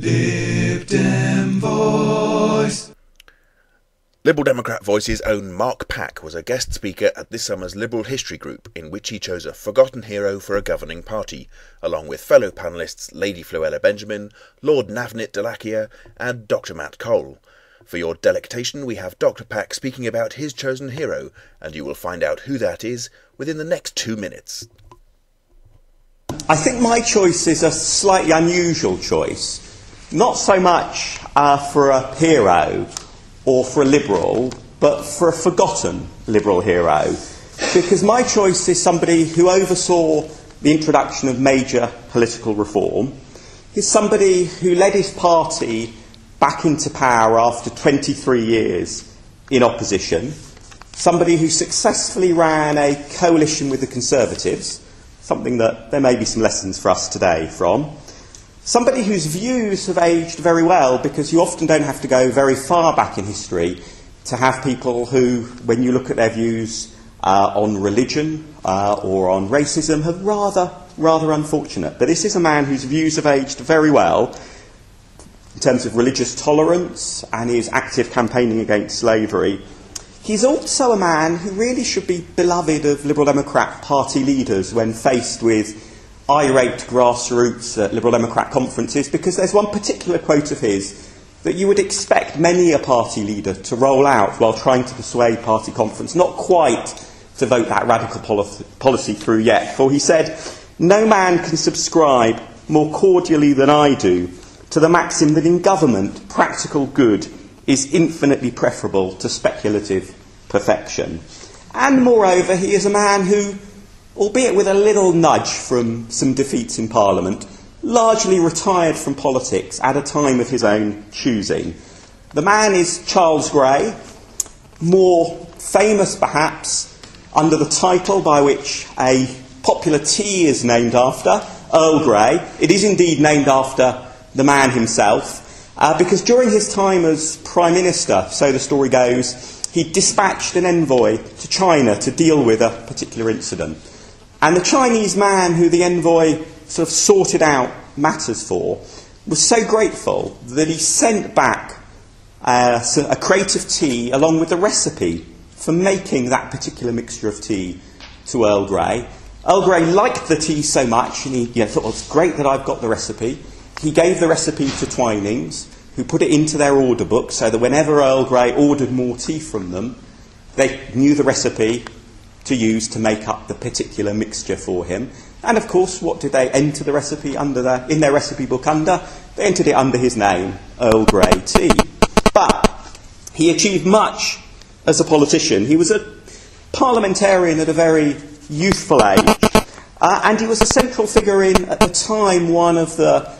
Lib Dem Voice. Liberal Democrat Voice's own Mark Pack was a guest speaker at this summer's Liberal History Group, in which he chose a forgotten hero for a governing party, along with fellow panellists Lady Fluella Benjamin, Lord Navnit Delakia and Dr. Matt Cole. For your delectation, we have Dr. Pack speaking about his chosen hero, and you will find out who that is within the next 2 minutes. I think my choice is a slightly unusual choice. Not so much for a hero or for a liberal, but for a forgotten liberal hero. Because my choice is somebody who oversaw the introduction of major political reform. He's somebody who led his party back into power after 23 years in opposition. Somebody who successfully ran a coalition with the Conservatives, something that there may be some lessons for us today from. Somebody whose views have aged very well, because you often don't have to go very far back in history to have people who, when you look at their views on religion or on racism, have rather unfortunate. But this is a man whose views have aged very well in terms of religious tolerance and his active campaigning against slavery. He's also a man who really should be beloved of Liberal Democrat party leaders when faced with irate grassroots at Liberal Democrat conferences, because there's one particular quote of his that you would expect many a party leader to roll out while trying to persuade party conference not quite to vote that radical policy through yet. For he said, "No man can subscribe more cordially than I do to the maxim that in government practical good is infinitely preferable to speculative perfection." And moreover, he is a man who, albeit with a little nudge from some defeats in Parliament, largely retired from politics at a time of his own choosing. The man is Charles Grey, more famous perhaps under the title by which a popular tea is named after, Earl Grey. It is indeed named after the man himself, because during his time as Prime Minister, so the story goes, he dispatched an envoy to China to deal with a particular incident. And the Chinese man who the envoy sort of sorted out matters for was so grateful that he sent back a crate of tea along with the recipe for making that particular mixture of tea to Earl Grey. Earl Grey liked the tea so much, and he thought, well, it's great that I've got the recipe. He gave the recipe to Twinings, who put it into their order book so that whenever Earl Grey ordered more tea from them, they knew the recipe to use to make up the particular mixture for him. And of course, what did they enter the recipe in their recipe book under? They entered it under his name, Earl Grey tea. But he achieved much as a politician. He was a parliamentarian at a very youthful age, and he was a central figure in, at the time, one of the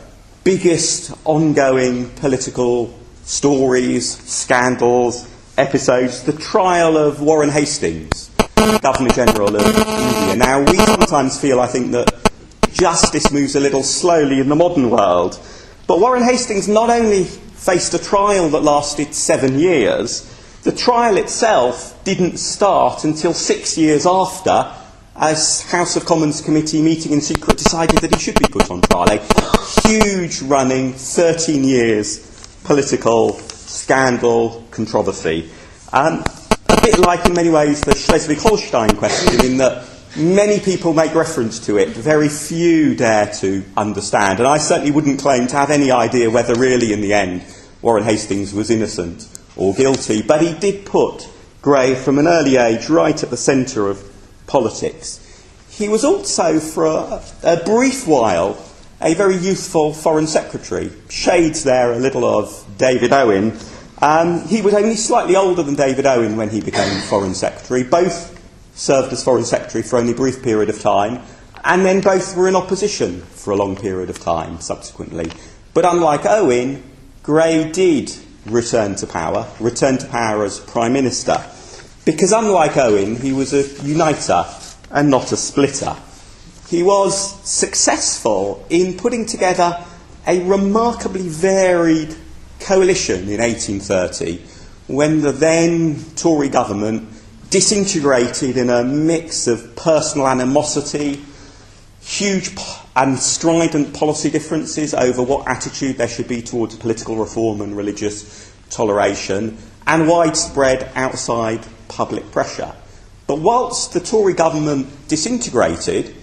biggest ongoing political stories, scandals, episodes, the trial of Warren Hastings, Governor-General of India. Now, we sometimes feel, I think, that justice moves a little slowly in the modern world. But Warren Hastings not only faced a trial that lasted 7 years, the trial itself didn't start until 6 years after, as House of Commons Committee, meeting in secret, decided that he should be put on trial. A huge running, 13 years, political scandal, controversy. A bit like, in many ways, the Schleswig-Holstein question, in that many people make reference to it, very few dare to understand. And I certainly wouldn't claim to have any idea whether really, in the end, Warren Hastings was innocent or guilty. But he did put Grey, from an early age, right at the centre of politics. He was also, for a brief while, a very youthful Foreign Secretary. Shades there a little of David Owen. He was only slightly older than David Owen when he became Foreign Secretary. Both served as Foreign Secretary for only a brief period of time, and then both were in opposition for a long period of time subsequently. But unlike Owen, Grey did return to power as Prime Minister, because unlike Owen, he was a uniter and not a splitter. He was successful in putting together a remarkably varied coalition in 1830, when the then Tory government disintegrated in a mix of personal animosity, huge and strident policy differences over what attitude there should be towards political reform and religious toleration, and widespread outside public pressure. But whilst the Tory government disintegrated,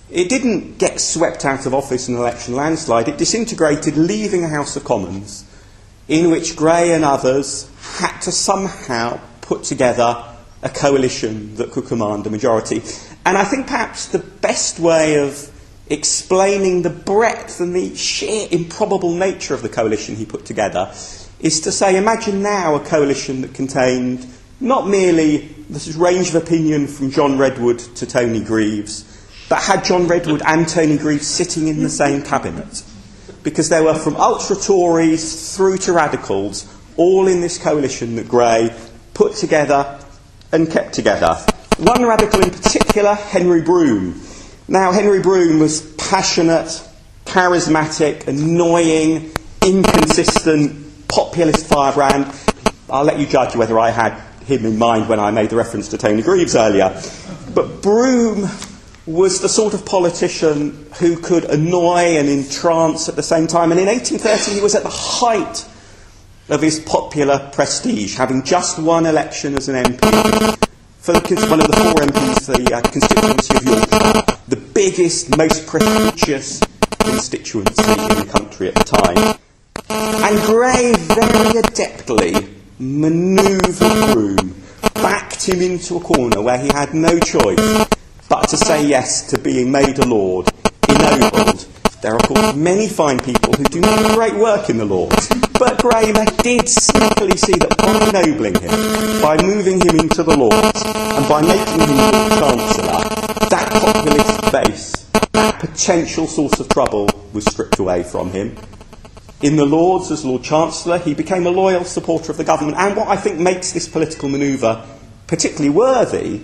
it didn't get swept out of office in an election landslide. It disintegrated, leaving a House of Commons in which Grey and others had to somehow put together a coalition that could command a majority. And I think perhaps the best way of explaining the breadth and the sheer improbable nature of the coalition he put together is to say, imagine now a coalition that contained not merely this range of opinion from John Redwood to Tony Greaves, but had John Redwood and Tony Greaves sitting in the same cabinet. Because there were from ultra-Tories through to radicals, all in this coalition that Grey put together and kept together. One radical in particular, Henry Brougham. Now, Henry Brougham was passionate, charismatic, annoying, inconsistent, populist firebrand. I'll let you judge whether I had him in mind when I made the reference to Tony Greaves earlier. But Brougham was the sort of politician who could annoy and entrance at the same time. And in 1830 he was at the height of his popular prestige, having just won election as an MP for one of the four MPs for the constituency of Yorkshire, the biggest, most prestigious constituency in the country at the time. And Grey very adeptly manoeuvred Brougham, backed him into a corner where he had no choice but to say yes to being made a lord, ennobled. There are, of course, many fine people who do great work in the Lords, but Grey did sneakily see that by ennobling him, by moving him into the Lords, and by making him Lord Chancellor, that populist base, that potential source of trouble, was stripped away from him. In the Lords, as Lord Chancellor, he became a loyal supporter of the government, and what I think makes this political manoeuvre particularly worthy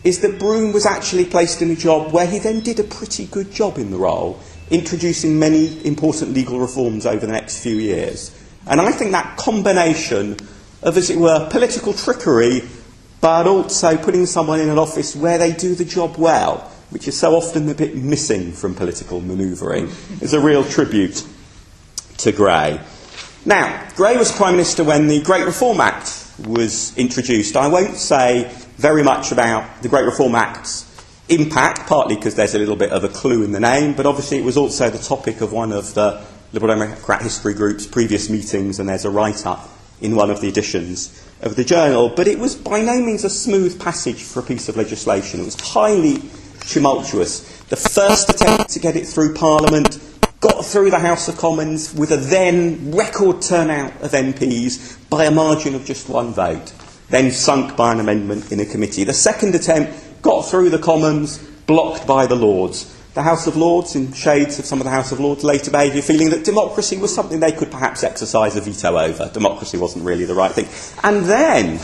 is that Brougham was actually placed in a job where he then did a pretty good job in the role, introducing many important legal reforms over the next few years. And I think that combination of, as it were, political trickery, but also putting someone in an office where they do the job well, which is so often a bit missing from political manoeuvring, is a real tribute to Grey. Now, Grey was Prime Minister when the Great Reform Act was introduced. I won't say very much about the Great Reform Act's impact, partly because there's a little bit of a clue in the name, but obviously it was also the topic of one of the Liberal Democrat History Group's previous meetings, and there's a write-up in one of the editions of the journal. But it was by no means a smooth passage for a piece of legislation. It was highly tumultuous. The first attempt to get it through Parliament got through the House of Commons with a then record turnout of MPs by a margin of just one vote, then sunk by an amendment in a committee. The second attempt got through the Commons, blocked by the Lords. The House of Lords, in shades of some of the House of Lords' later behaviour, feeling that democracy was something they could perhaps exercise a veto over. Democracy wasn't really the right thing. And then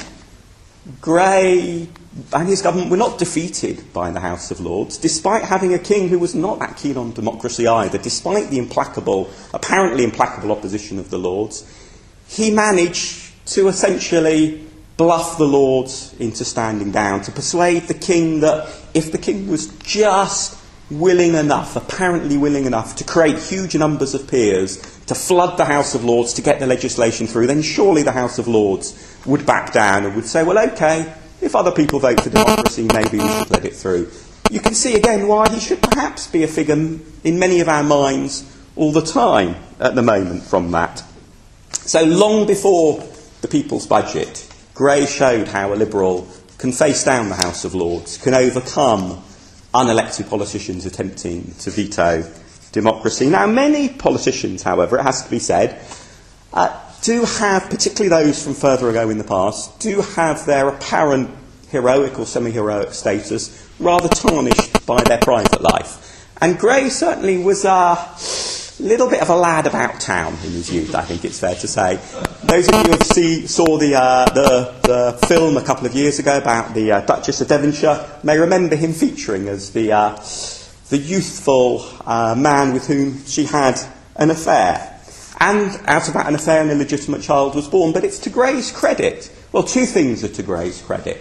Grey and his government were not defeated by the House of Lords, despite having a king who was not that keen on democracy either, despite the apparently implacable opposition of the Lords. He managed to essentially bluff the Lords into standing down, to persuade the king that if the king was just willing enough, apparently willing enough, to create huge numbers of peers, to flood the House of Lords to get the legislation through, then surely the House of Lords would back down and would say, well, OK, if other people vote for democracy, maybe we should let it through. You can see again why he should perhaps be a figure in many of our minds all the time at the moment from that. So long before the People's Budget, Grey showed how a Liberal can face down the House of Lords, can overcome unelected politicians attempting to veto democracy. Now, many politicians, however, it has to be said, do have, particularly those from further ago in the past, do have their apparent heroic or semi-heroic status rather tarnished by their private life. And Grey certainly was a little bit of a lad about town in his youth, I think it's fair to say. Those of you who saw the film a couple of years ago about the Duchess of Devonshire may remember him featuring as the youthful man with whom she had an affair. And out of that an affair, an illegitimate child was born. But it's to Grey's credit. Well, two things are to Grey's credit.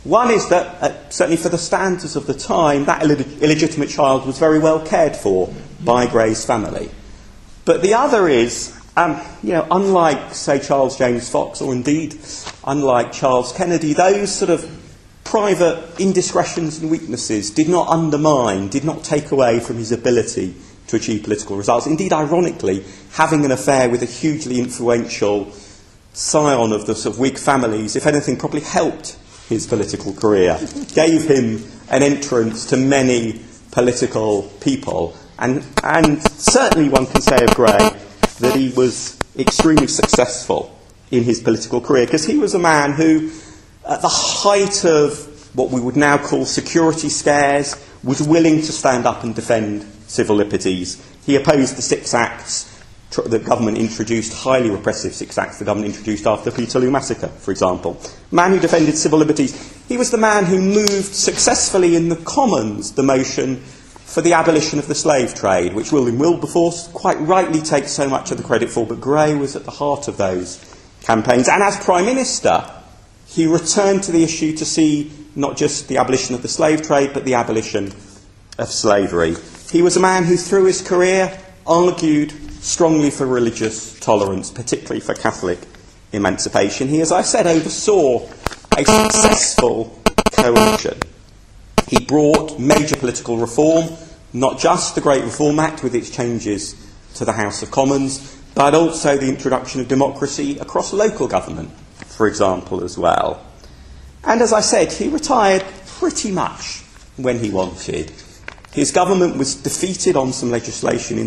One is that at certainly for the standards of the time, that illegitimate child was very well cared for by Grey's family. But the other is, unlike, say, Charles James Fox, or indeed unlike Charles Kennedy, those sort of private indiscretions and weaknesses did not undermine, did not take away from his ability to achieve political results. Indeed, ironically, having an affair with a hugely influential scion of the sort of Whig families, if anything, probably helped his political career, gave him an entrance to many political people, and certainly one can say of Grey that he was extremely successful in his political career, because he was a man who, at the height of what we would now call security scares, was willing to stand up and defend civil liberties. He opposed the Six Acts the government introduced, highly repressive Six Acts the government introduced after the Peterloo Massacre, for example. Man who defended civil liberties. He was the man who moved successfully in the Commons the motion for the abolition of the slave trade, which William Wilberforce quite rightly takes so much of the credit for, but Grey was at the heart of those campaigns. And as Prime Minister, he returned to the issue to see not just the abolition of the slave trade, but the abolition of slavery. He was a man who, through his career, argued strongly for religious tolerance, particularly for Catholic emancipation. He, as I said, oversaw a successful coalition. He brought major political reform, not just the Great Reform Act with its changes to the House of Commons, but also the introduction of democracy across local government, for example, as well. And as I said, he retired pretty much when he wanted. His government was defeated on some legislation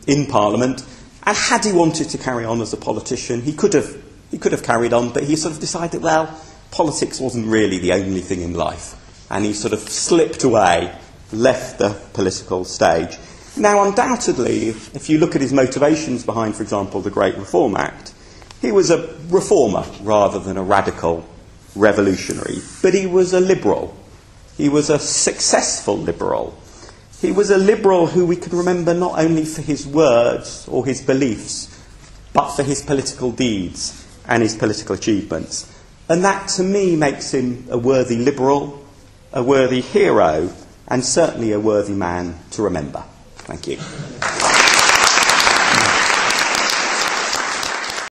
in Parliament, and had he wanted to carry on as a politician, he could have carried on, but he sort of decided, well, politics wasn't really the only thing in life, and he sort of slipped away, left the political stage. Now, undoubtedly, if you look at his motivations behind, for example, the Great Reform Act, he was a reformer rather than a radical revolutionary, but he was a liberal. He was a successful liberal. He was a liberal who we can remember not only for his words or his beliefs, but for his political deeds and his political achievements. And that, to me, makes him a worthy liberal, a worthy hero, and certainly a worthy man to remember. Thank you.